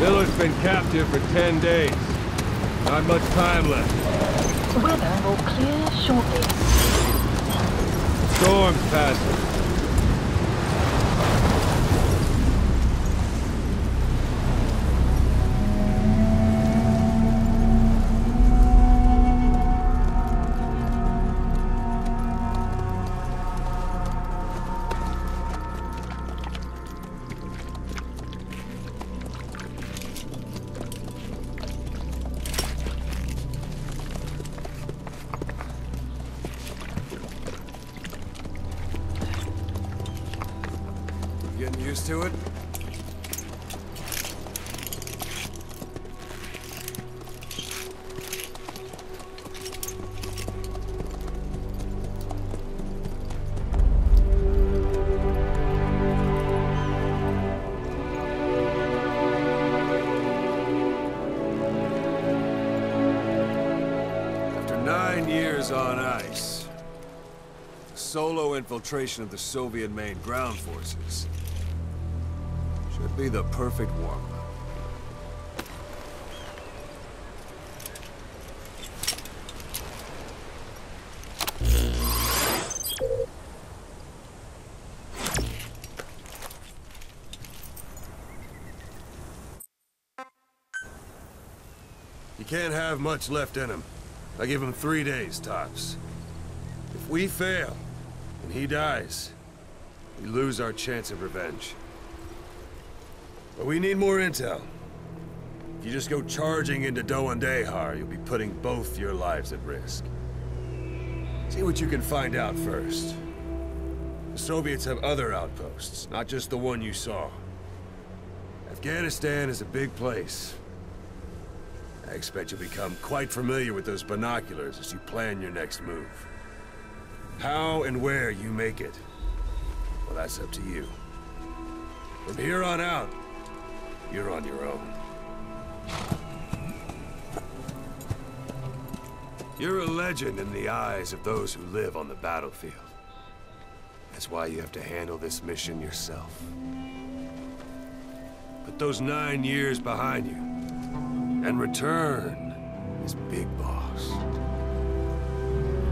Miller's been captive for 10 days. Not much time left. Weather will clear shortly. Storm's passing. Getting used to it? After 9 years on ice, solo infiltration of the Soviet main ground forces should be the perfect warm-up. You can't have much left in him. I give him 3 days, tops. If we fail, and he dies, we lose our chance of revenge. But we need more intel. If you just go charging into Doandehar, you'll be putting both your lives at risk. See what you can find out first. The Soviets have other outposts, not just the one you saw. Afghanistan is a big place. I expect you'll become quite familiar with those binoculars as you plan your next move. How and where you make it, well, that's up to you. From here on out, you're on your own. You're a legend in the eyes of those who live on the battlefield. That's why you have to handle this mission yourself. Put those 9 years behind you, and return as Big Boss.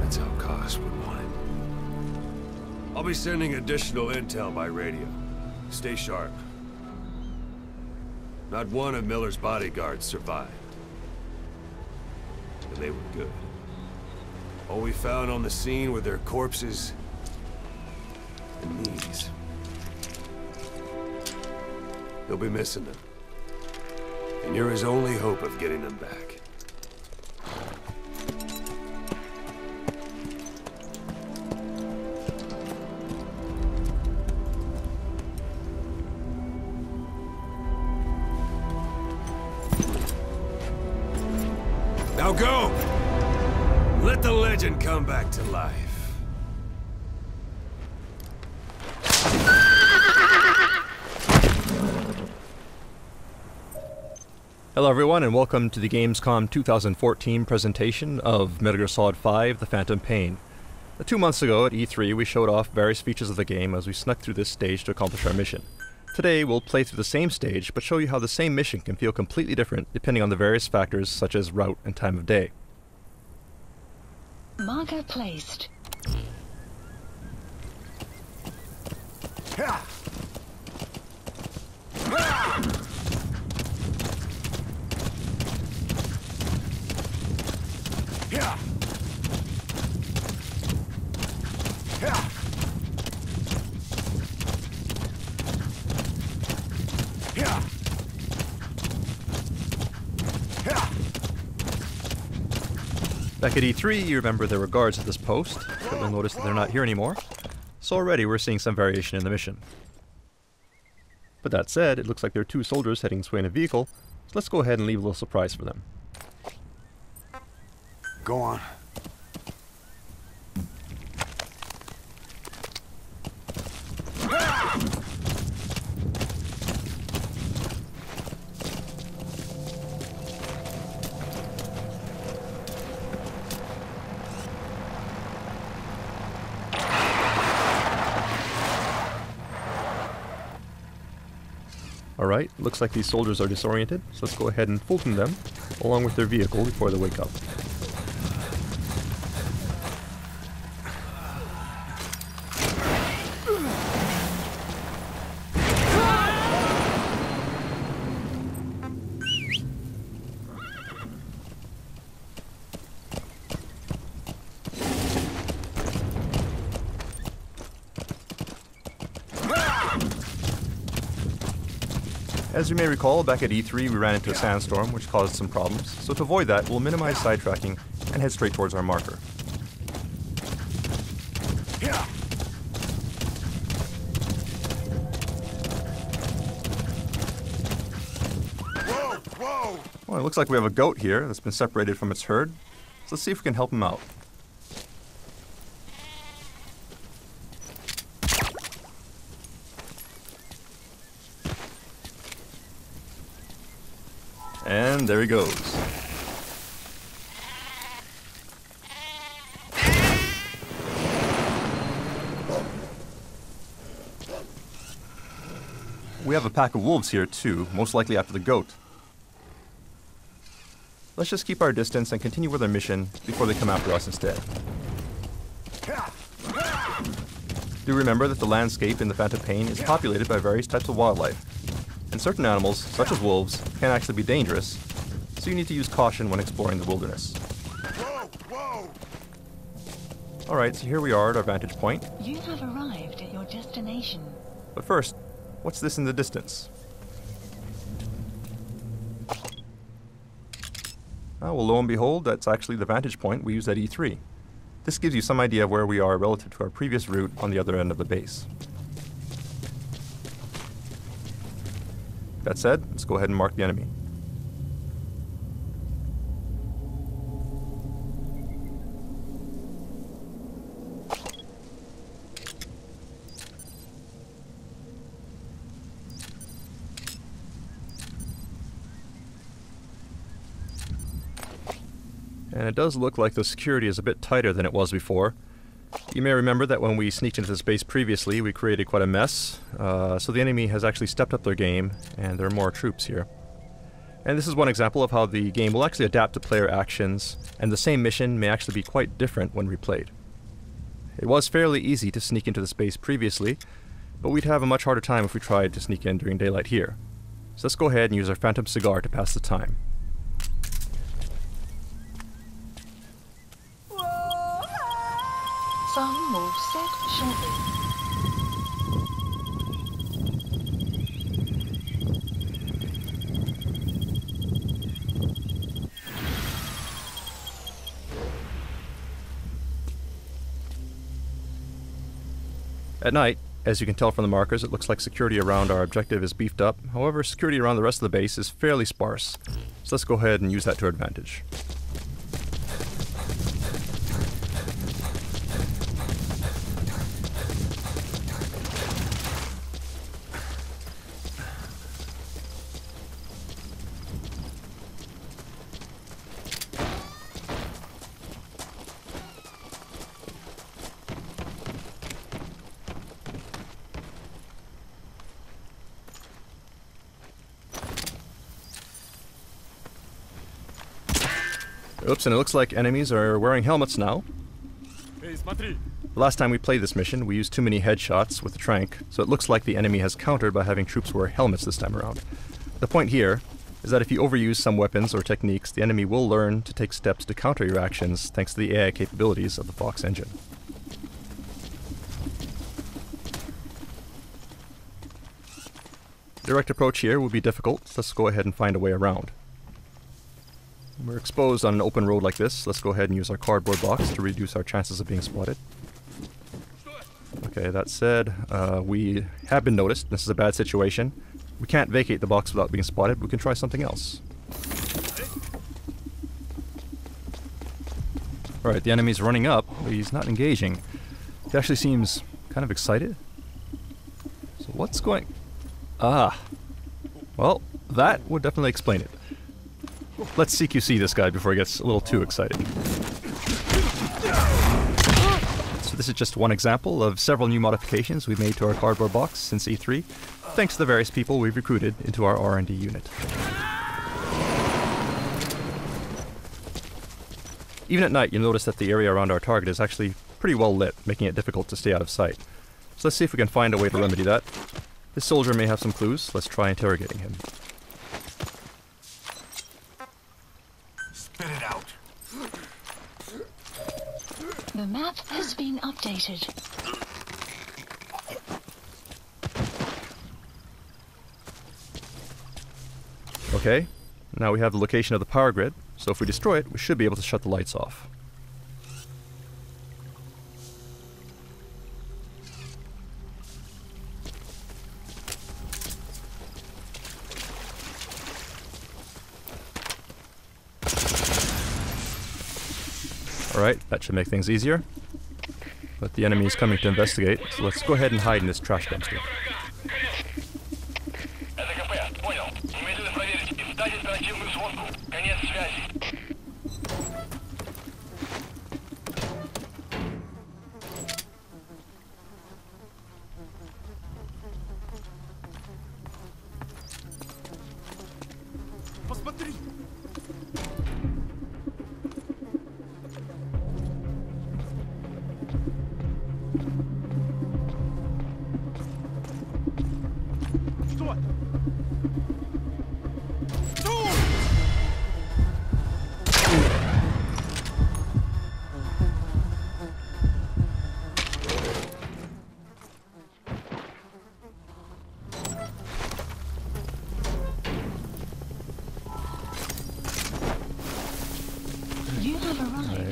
That's how Koss would want it. I'll be sending additional intel by radio. Stay sharp. Not one of Miller's bodyguards survived. And they were good. All we found on the scene were their corpses and knees. He'll be missing them. And you're his only hope of getting them back. Now go! Let the legend come back to life. Hello everyone and welcome to the Gamescom 2014 presentation of Metal Gear Solid 5: The Phantom Pain. 2 months ago at E3 we showed off various features of the game as we snuck through this stage to accomplish our mission. Today we'll play through the same stage but show you how the same mission can feel completely different depending on the various factors such as route and time of day. Marker placed. Back at E3, you remember there were guards at this post, but you'll notice that they're not here anymore. So already we're seeing some variation in the mission. But that said, it looks like there are 2 soldiers heading this way in a vehicle, so let's go ahead and leave a little surprise for them. Go on. Alright, looks like these soldiers are disoriented, so let's go ahead and fulton them, along with their vehicle, before they wake up. As you may recall, back at E3 we ran into a sandstorm which caused some problems, so to avoid that we'll minimize sidetracking and head straight towards our marker. Well, it looks like we have a goat here that's been separated from its herd, so let's see if we can help him out. And there he goes. We have a pack of wolves here too, most likely after the goat. Let's just keep our distance and continue with our mission before they come after us instead. Do remember that the landscape in the Phantom Pain is populated by various types of wildlife. And certain animals, such as wolves, can actually be dangerous, so you need to use caution when exploring the wilderness. Alright, so here we are at our vantage point. You have arrived at your destination. But first, what's this in the distance? Well, lo and behold, that's actually the vantage point we used at E3. This gives you some idea of where we are relative to our previous route on the other end of the base. That said, let's go ahead and mark the enemy. And it does look like the security is a bit tighter than it was before. You may remember that when we sneaked into this base previously, we created quite a mess, so the enemy has actually stepped up their game, and there are more troops here. And this is one example of how the game will actually adapt to player actions, and the same mission may actually be quite different when replayed. It was fairly easy to sneak into the space previously, but we'd have a much harder time if we tried to sneak in during daylight here. So let's go ahead and use our phantom cigar to pass the time. Some will set shortly. At night, as you can tell from the markers, it looks like security around our objective is beefed up. However, security around the rest of the base is fairly sparse. So let's go ahead and use that to our advantage. Oops, and it looks like enemies are wearing helmets now. Last time we played this mission, we used too many headshots with the trank, so it looks like the enemy has countered by having troops wear helmets this time around. The point here is that if you overuse some weapons or techniques, the enemy will learn to take steps to counter your actions thanks to the AI capabilities of the Fox engine. Direct approach here will be difficult, so let's go ahead and find a way around. We're exposed on an open road like this. Let's go ahead and use our cardboard box to reduce our chances of being spotted. Okay, that said, we have been noticed. This is a bad situation. We can't vacate the box without being spotted. We can try something else. Alright, the enemy's running up, but he's not engaging. He actually seems kind of excited. So what's going... Ah. Well, that would definitely explain it. Let's CQC this guy before he gets a little too excited. So This is just one example of several new modifications we've made to our cardboard box since E3, thanks to the various people we've recruited into our R&D unit. Even at night, you'll notice that the area around our target is actually pretty well lit, making it difficult to stay out of sight. So let's see if we can find a way to remedy that. This soldier may have some clues. Let's try interrogating him. Spit it out. The map has been updated. Okay, now we have the location of the power grid, so if we destroy it, we should be able to shut the lights off. Alright, that should make things easier. But the enemy is coming to investigate, so let's go ahead and hide in this trash dumpster.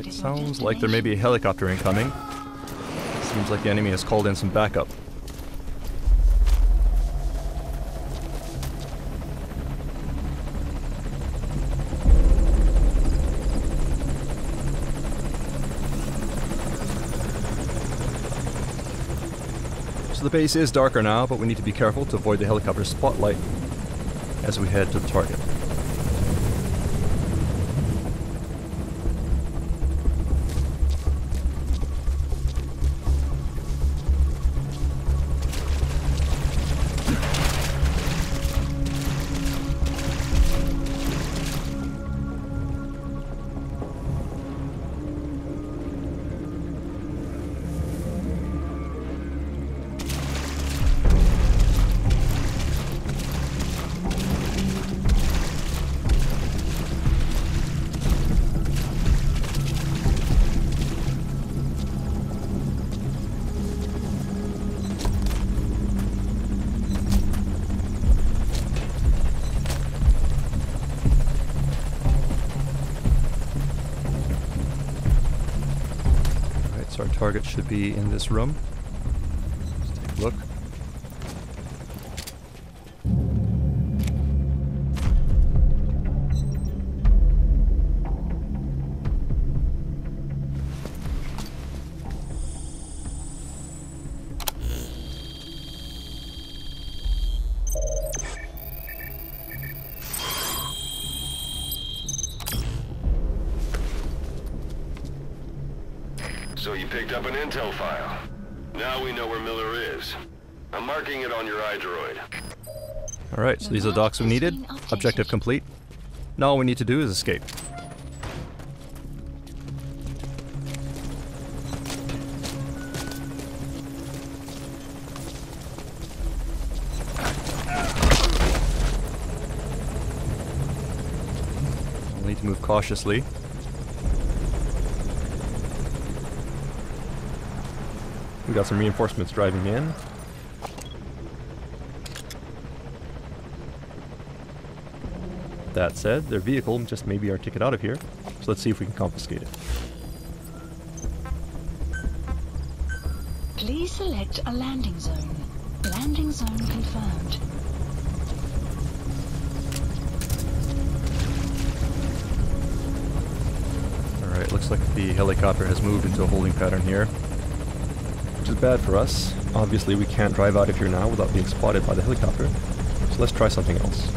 Sounds like there may be a helicopter incoming. Seems like the enemy has called in some backup. So the base is darker now, but we need to be careful to avoid the helicopter's spotlight as we head to the target. Our target should be in this room. Let's take a look. So you picked up an intel file. Now we know where Miller is. I'm marking it on your iDroid. Alright, so these are the docs we needed. Objective complete. Now all we need to do is escape. We'll need to move cautiously. We got some reinforcements driving in. That said, their vehicle just may be our ticket out of here, so let's see if we can confiscate it. Please select a landing zone. Landing zone confirmed. Alright, looks like the helicopter has moved into a holding pattern here. Which is bad for us. Obviously we can't drive out of here now without being spotted by the helicopter. So let's try something else.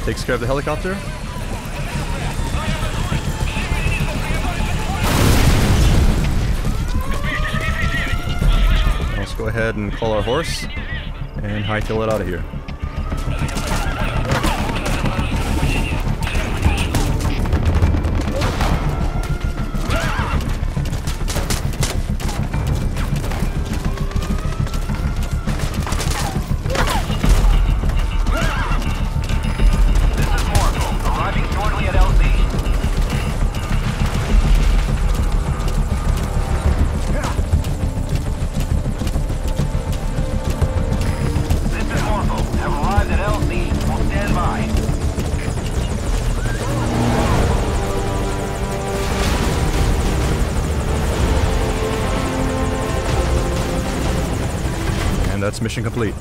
takes care of the helicopter. Let's go ahead and call our horse and hightail it out of here. That's mission complete.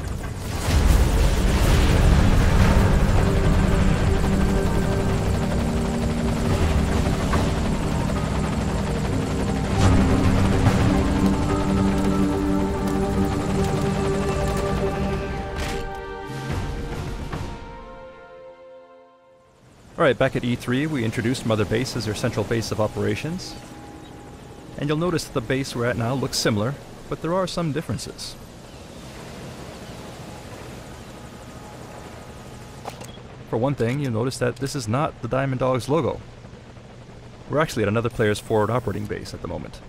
Alright, back at E3 we introduced Mother Base as our central base of operations. And you'll notice that the base we're at now looks similar, but there are some differences. For one thing, you'll notice that this is not the Diamond Dogs logo. We're actually at another player's forward operating base at the moment.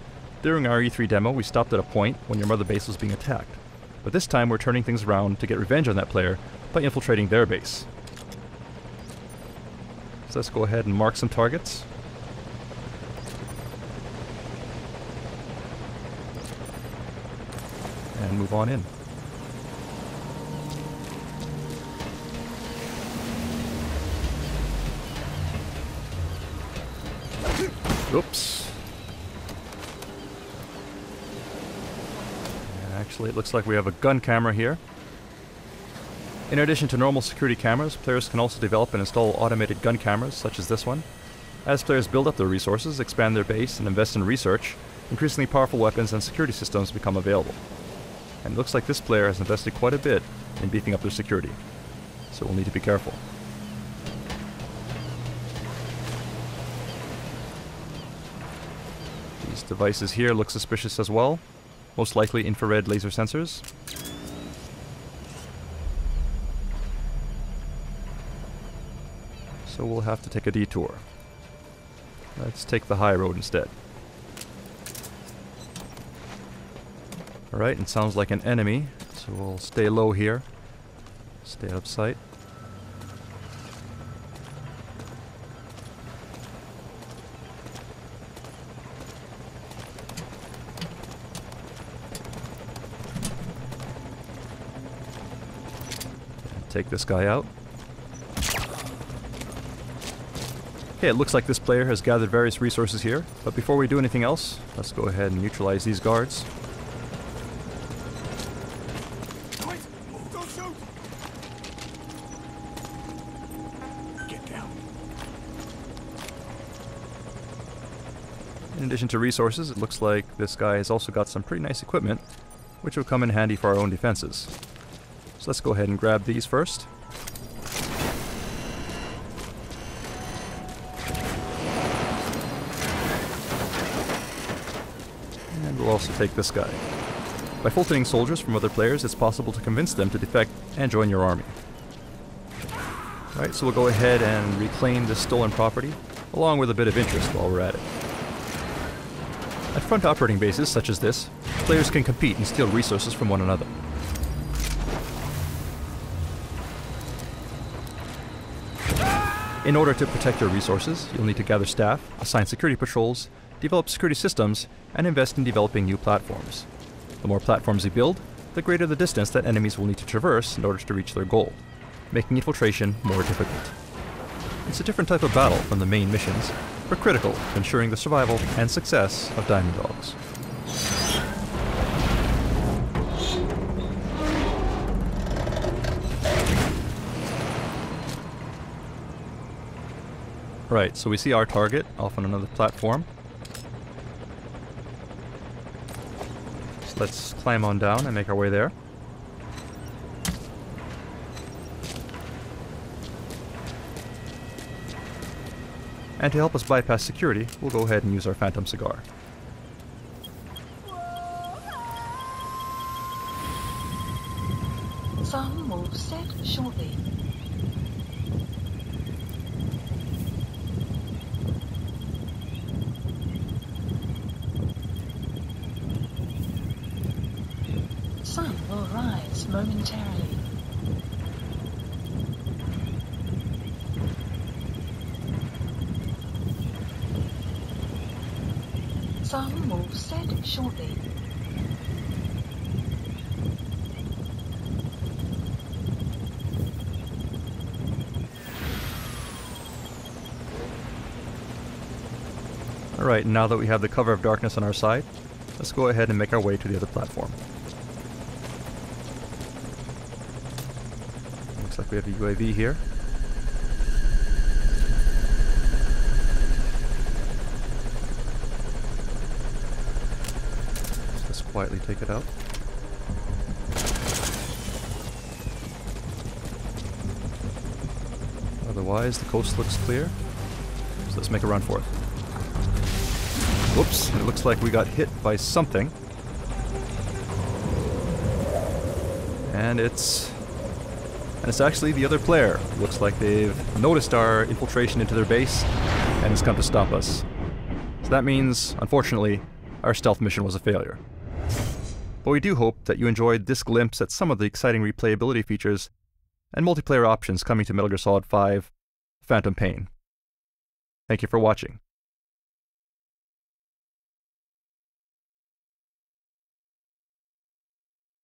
During our E3 demo, we stopped at a point when your Mother Base was being attacked. But this time we're turning things around to get revenge on that player by infiltrating their base. So let's go ahead and mark some targets. And move on in. Oops. Actually, it looks like we have a gun camera here. In addition to normal security cameras, players can also develop and install automated gun cameras, such as this one. As players build up their resources, expand their base, and invest in research, increasingly powerful weapons and security systems become available. And it looks like this player has invested quite a bit in beefing up their security, so we'll need to be careful. These devices here look suspicious as well, most likely infrared laser sensors. So we'll have to take a detour. Let's take the high road instead. Alright, it sounds like an enemy, so we'll stay low here. Stay out of sight. Take this guy out. Okay, it looks like this player has gathered various resources here, but before we do anything else, let's go ahead and neutralize these guards. Wait! Don't shoot! Get down. In addition to resources, it looks like this guy has also got some pretty nice equipment, which will come in handy for our own defenses. So let's go ahead and grab these first. And we'll also take this guy. By filtering soldiers from other players, it's possible to convince them to defect and join your army. Alright, so we'll go ahead and reclaim this stolen property, along with a bit of interest while we're at it. At front operating bases such as this, players can compete and steal resources from one another. In order to protect your resources, you'll need to gather staff, assign security patrols, develop security systems, and invest in developing new platforms. The more platforms you build, the greater the distance that enemies will need to traverse in order to reach their goal, making infiltration more difficult. It's a different type of battle from the main missions, but critical to ensuring the survival and success of Diamond Dogs. Right, so we see our target off on another platform. So let's climb on down and make our way there. And to help us bypass security, we'll go ahead and use our Phantom cigar. Some will set shortly. Sun will rise momentarily. Sun will set shortly. Alright, now that we have the cover of darkness on our side, let's go ahead and make our way to the other platform. Looks like we have a UAV here. Let's just quietly take it out. Otherwise, the coast looks clear. So let's make a run for it. Whoops, it looks like we got hit by something. And it's actually the other player. Looks like they've noticed our infiltration into their base and has come to stop us. So that means, unfortunately, our stealth mission was a failure. But we do hope that you enjoyed this glimpse at some of the exciting replayability features and multiplayer options coming to Metal Gear Solid 5: Phantom Pain. Thank you for watching.